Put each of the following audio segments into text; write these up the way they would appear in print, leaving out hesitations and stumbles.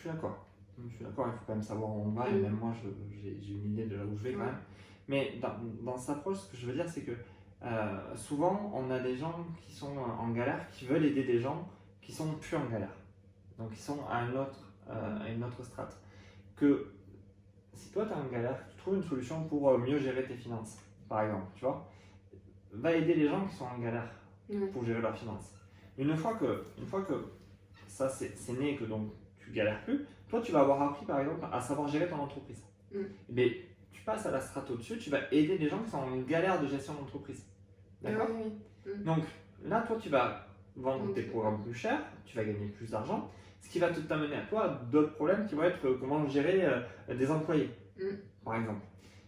suis d'accord. Je suis d'accord, il faut quand même savoir où on va, et même moi, j'ai une idée de là où je vais quand même. Mais dans cette approche, ce que je veux dire, c'est que souvent, on a des gens qui sont en galère, qui veulent aider des gens qui sont plus en galère. Donc, ils sont à une autre strate. Que si toi, tu es en galère, tu trouves une solution pour mieux gérer tes finances, par exemple, tu vois, va aider les gens qui sont en galère pour gérer leurs finances. Une fois que ça c'est né et que donc tu galères plus, toi tu vas avoir appris par exemple à savoir gérer ton entreprise. Mais tu passes à la strate au-dessus, tu vas aider des gens qui sont en galère de gestion d'entreprise. D'accord. Donc là, toi tu vas vendre tes programmes plus chers, tu vas gagner plus d'argent, ce qui va t'amener à toi d'autres problèmes qui vont être comment gérer des employés, par exemple.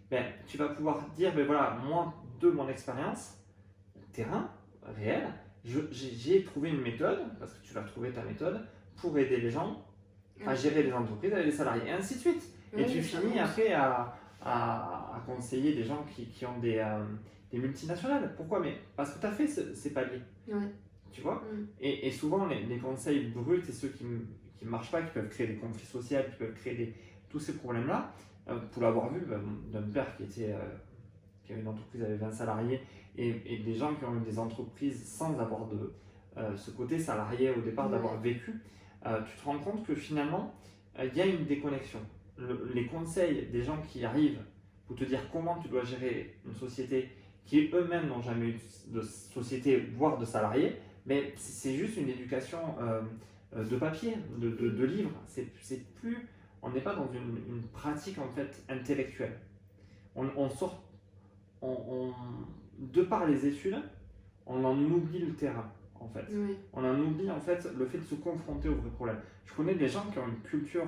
Ben, tu vas pouvoir dire, ben voilà, moi de mon expérience, terrain, réel, j'ai trouvé une méthode, parce que tu vas trouver ta méthode, pour aider les gens à gérer les entreprises avec les salariés, et ainsi de suite. Et tu finis après à conseiller des gens qui ont des multinationales. Pourquoi? Mais parce que tu as fait ces paliers. Tu vois. Et souvent, les conseils bruts et ceux qui ne marchent pas, qui peuvent créer des conflits sociaux, qui peuvent créer tous ces problèmes-là, pour l'avoir vu d'un père qui avait une entreprise avec 20 salariés et des gens qui ont eu des entreprises sans avoir ce côté salarié au départ, d'avoir vécu, tu te rends compte que finalement, il y a une déconnexion. Les conseils des gens qui arrivent pour te dire comment tu dois gérer une société qui eux-mêmes n'ont jamais eu de société, voire de salariés, mais c'est juste une éducation de papier, de livres. C'est plus, on n'est pas dans une pratique en fait intellectuelle. On sort, de par les études, on en oublie le terrain en fait. On en oublie en fait le fait de se confronter aux vrais problèmes. Je connais des gens qui ont une culture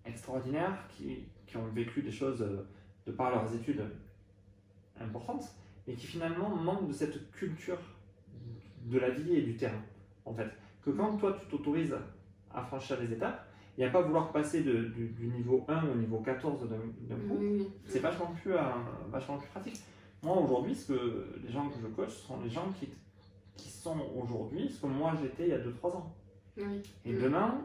extraordinaire, qui ont vécu des choses de par leurs études importantes, et qui finalement manquent de cette culture de la vie et du terrain en fait. Que quand toi tu t'autorises à franchir les étapes, il n'y a pas vouloir passer du niveau 1 au niveau 14 d'un coup, c'est vachement plus pratique. Moi aujourd'hui, les gens que je coach sont les gens qui sont aujourd'hui ce que moi j'étais il y a 2-3 ans. Et demain,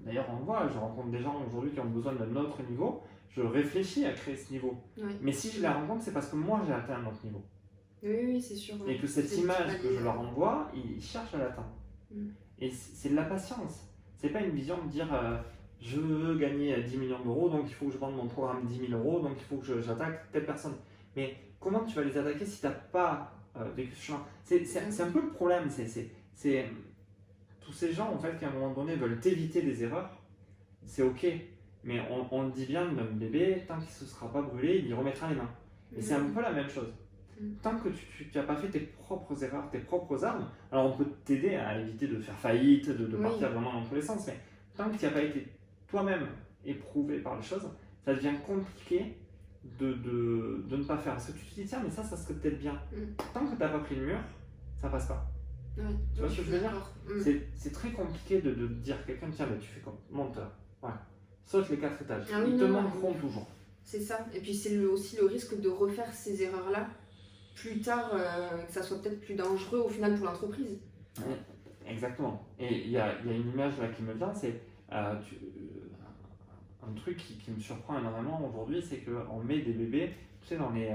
d'ailleurs on le voit, je rencontre des gens aujourd'hui qui ont besoin d'un autre niveau, je réfléchis à créer ce niveau. Mais si je les rencontre, c'est parce que moi j'ai atteint un autre niveau. Oui, c'est sûr. Et que cette image que je leur envoie, ils cherchent à l'atteindre. Et c'est de la patience. C'est pas une vision de dire je veux gagner 10 millions d'euros, donc il faut que je vende mon programme 10 000 euros, donc il faut que j'attaque telle personne. Mais comment tu vas les attaquer si tu n'as pas vécu ce chemin? C'est un peu le problème. C'est tous ces gens en fait qui à un moment donné veulent éviter des erreurs. C'est ok, mais on le dit bien, même bébé, tant qu'il ne se sera pas brûlé, il y remettra les mains. Et c'est un peu la même chose. Tant que tu n'as pas fait tes propres erreurs, tes propres armes, alors on peut t'aider à éviter de faire faillite, de partir vraiment dans tous les sens, mais tant que tu n'as pas été toi-même éprouvé par les choses, ça devient compliqué de ne pas faire. Parce que tu te dis, tiens, mais ça serait peut-être bien. Tant que tu n'as pas pris le mur, ça passe pas. Tu vois ce que je veux dire? C'est très compliqué de dire à quelqu'un, tiens, mais tu fais comme monteur. Saute les 4 étages. Ils te manqueront toujours. C'est ça. Et puis c'est aussi le risque de refaire ces erreurs-là plus tard, que ça soit peut-être plus dangereux au final pour l'entreprise. Exactement. Et il y a une image là qui me vient, c'est un truc qui me surprend énormément aujourd'hui, c'est qu'on met des bébés, tu sais, dans les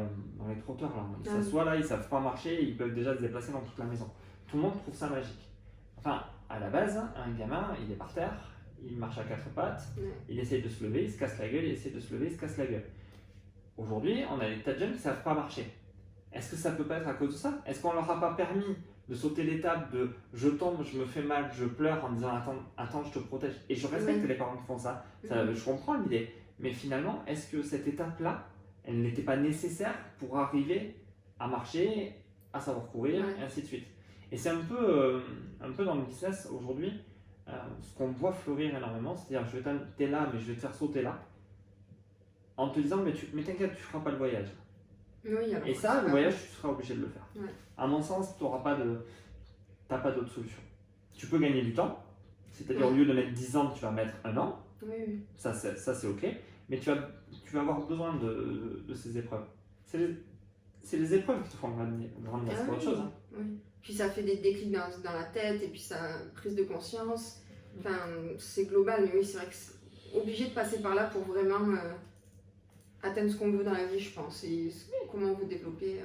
trotteurs là. Ils s'assoient là, ils savent pas marcher, ils peuvent déjà se déplacer dans toute la maison. Tout le monde trouve ça magique. Enfin, à la base, un gamin, il est par terre, il marche à 4 pattes, il essaye de se lever, il se casse la gueule, il essaye de se lever, il se casse la gueule. Aujourd'hui, on a des tas de jeunes qui ne savent pas marcher. Est-ce que ça peut pas être à cause de ça? Est-ce qu'on leur a pas permis de sauter l'étape de je tombe, je me fais mal, je pleure en disant attends, je te protège? Et je respecte les parents qui font ça, je comprends l'idée. Mais finalement, est-ce que cette étape-là, elle n'était pas nécessaire pour arriver à marcher, à savoir courir, et ainsi de suite? Et c'est un peu dans le business aujourd'hui, ce qu'on voit fleurir énormément, c'est-à-dire t'es là, mais je vais te faire sauter là, en te disant mais t'inquiète, tu feras pas le voyage. Et ça, le voyage, tu seras obligé de le faire. À mon sens, tu n'as pas d'autre solution. Tu peux gagner du temps, c'est-à-dire au lieu de mettre 10 ans, tu vas mettre 1 an. Ça c'est ok, mais tu vas avoir besoin de ces épreuves. C'est les épreuves qui te font grandir, c'est pas autre chose. Puis ça fait des déclics dans la tête, et puis ça prise de conscience. Enfin, c'est global, mais oui, c'est vrai que c'est obligé de passer par là pour vraiment atteindre ce qu'on veut dans la vie, je pense, et comment on veut développer.